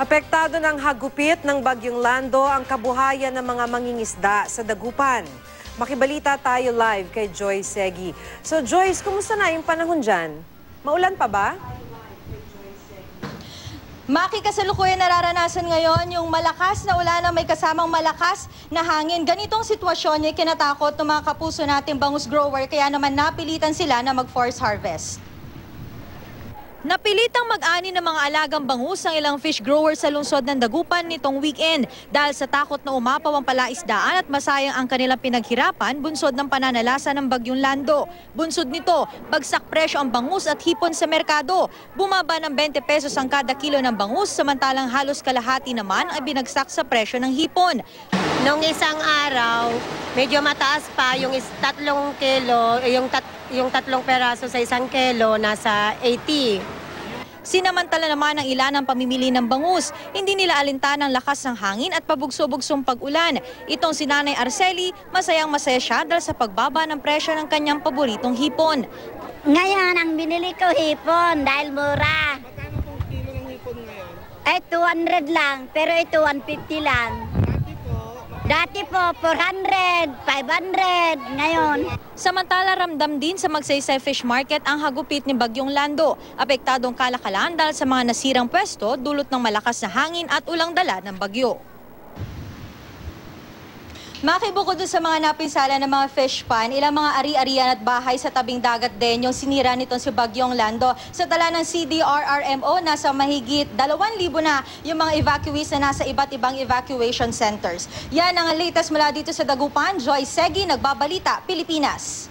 Apektado ng hagupit ng Bagyong Lando ang kabuhayan ng mga mangingisda sa Dagupan. Makibalita tayo live kay Joyce Segi. So Joyce, kumusta na yung panahon dyan? Maulan pa ba? Maki, kasalukuyan nararanasan ngayon yung malakas na ulan na may kasamang malakas na hangin. Ganitong sitwasyon ay kinatakot ng mga kapuso nating bangus grower, kaya naman napilitan sila na mag-force harvest. Napilitang mag-ani ng mga alagang bangus ang ilang fish growers sa lungsod ng Dagupan nitong weekend dahil sa takot na umapaw ang palaisdaan at masayang ang kanilang pinaghirapan bunsod ng pananalasa ng Bagyong Lando. Bunsod nito, bagsak presyo ang bangus at hipon sa merkado. Bumaba ng 20 pesos ang kada kilo ng bangus, samantalang halos kalahati naman ay binagsak sa presyo ng hipon. Nung isang araw, medyo mataas pa yung 3 kilo, yung 3 peraso sa 1 kilo, nasa 80. Sinamantala naman ang ilan ng pamimili ng bangus. Hindi nila alintan ang lakas ng hangin at pabugso-bugsong pag-ulan. Itong si Nanay Arceli, masayang-masaya siya dahil sa pagbaba ng presyo ng kanyang paboritong hipon. Ngayon, ang binili ko hipon dahil mura. Magkano pong kilo ng hipon ngayon? Ay, 200 lang, pero ito 150 lang. Dati po, 400, 500, ngayon. Samantala, ramdam din sa Magsaysay Fish Market ang hagupit ni Bagyong Lando. Apektadong kalakalan dahil sa mga nasirang pwesto dulot ng malakas na hangin at ulang dala ng bagyo. Makibukod doon sa mga napinsala ng mga fish pan, ilang mga ari-arian at bahay sa tabing dagat din yung sinira nitong si Bagyong Lando. Sa tala ng CDRRMO, nasa mahigit 2,000 na yung mga evacuees na nasa iba't ibang evacuation centers. Yan ang latest mula dito sa Dagupan. Joyce Segi, Nagbabalita, Pilipinas.